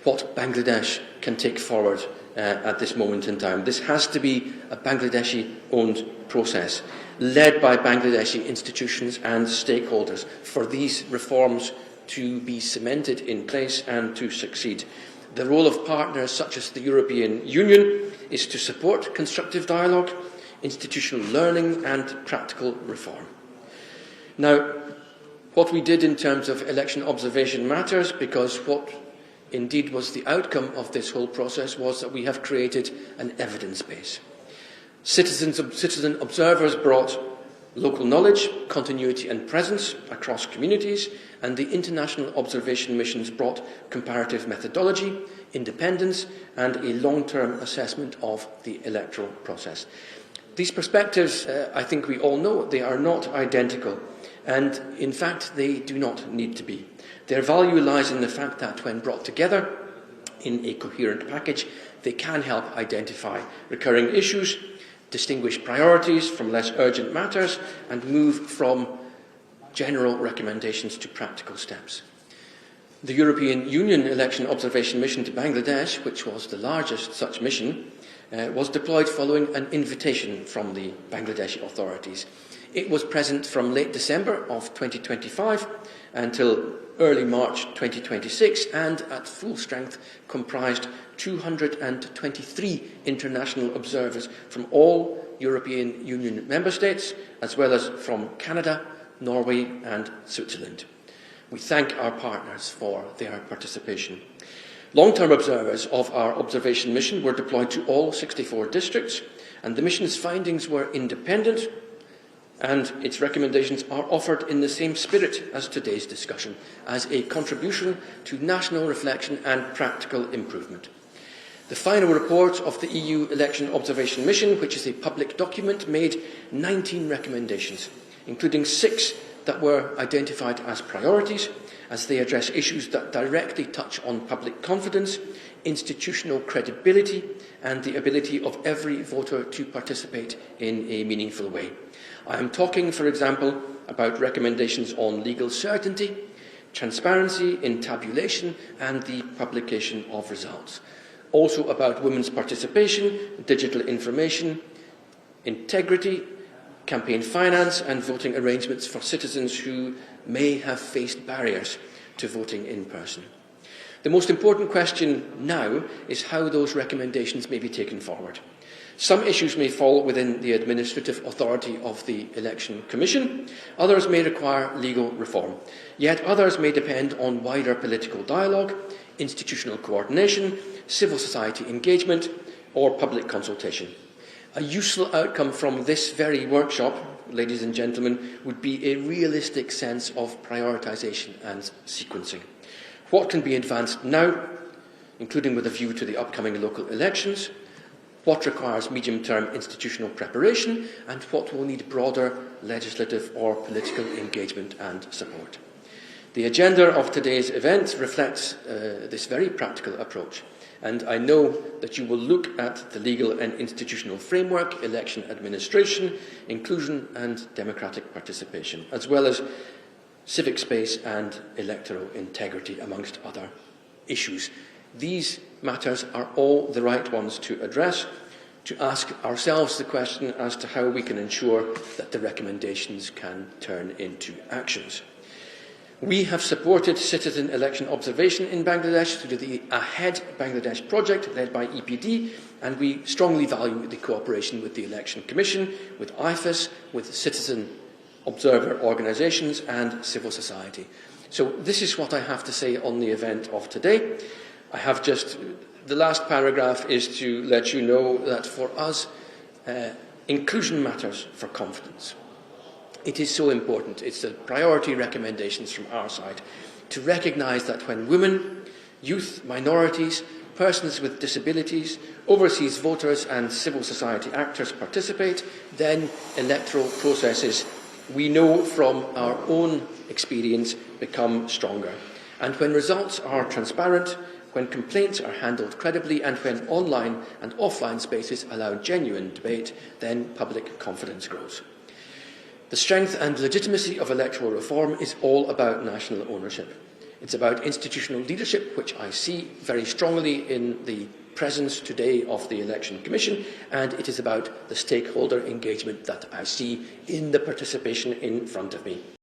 what Bangladesh can take forward at this moment in time. This has to be a Bangladeshi-owned process, led by Bangladeshi institutions and stakeholders, for these reforms to be cemented in place and to succeed. The role of partners such as the European Union is to support constructive dialogue, institutional learning and practical reform. Now, what we did in terms of election observation matters, because what indeed was the outcome of this whole process was that we have created an evidence base. Citizen observers brought local knowledge, continuity and presence across communities, and the international observation missions brought comparative methodology, independence and a long-term assessment of the electoral process. These perspectives, I think we all know, they are not identical, and in fact they do not need to be. Their value lies in the fact that when brought together in a coherent package, they can help identify recurring issues, distinguish priorities from less urgent matters, and move from general recommendations to practical steps. The European Union Election Observation Mission to Bangladesh, which was the largest such mission, was deployed following an invitation from the Bangladeshi authorities. It was present from late December of 2025 until early March 2026, and at full strength comprised 223 international observers from all European Union member states, as well as from Canada, Norway and Switzerland. We thank our partners for their participation. Long-term observers of our observation mission were deployed to all 64 districts, and the mission's findings were independent, and its recommendations are offered in the same spirit as today's discussion, as a contribution to national reflection and practical improvement. The final report of the EU Election Observation Mission, which is a public document, made 19 recommendations, including 6 that were identified as priorities, as they address issues that directly touch on public confidence, institutional credibility, and the ability of every voter to participate in a meaningful way. I am talking, for example, about recommendations on legal certainty, transparency in tabulation, and the publication of results. Also about women's participation, digital information, integrity, campaign finance, and voting arrangements for citizens who may have faced barriers to voting in person. The most important question now is how those recommendations may be taken forward. Some issues may fall within the administrative authority of the Election Commission, others may require legal reform, yet others may depend on wider political dialogue, institutional coordination, civil society engagement, or public consultation. A useful outcome from this very workshop, ladies and gentlemen, would be a realistic sense of prioritisation and sequencing. What can be advanced now, including with a view to the upcoming local elections, what requires medium-term institutional preparation, and what will need broader legislative or political engagement and support. The agenda of today's event reflects this very practical approach, and I know that you will look at the legal and institutional framework, election administration, inclusion and democratic participation, as well as civic space and electoral integrity, amongst other issues. These matters are all the right ones to address, to ask ourselves the question as to how we can ensure that the recommendations can turn into actions. We have supported citizen election observation in Bangladesh through the Ahead Bangladesh project led by EPD, and we strongly value the cooperation with the Election Commission, with IFES, with citizen observer organisations and civil society. So this is what I have to say on the event of today. I have just, the last paragraph is to let you know that for us, inclusion matters for confidence. It is so important. It's the priority recommendations from our side to recognise that when women, youth, minorities, persons with disabilities, overseas voters and civil society actors participate, then electoral processes, we know from our own experience, become stronger. And when results are transparent, when complaints are handled credibly, and when online and offline spaces allow genuine debate, then public confidence grows. The strength and legitimacy of electoral reform is all about national ownership. It's about institutional leadership, which I see very strongly in the presence today of the Election Commission, and it is about the stakeholder engagement that I see in the participation in front of me.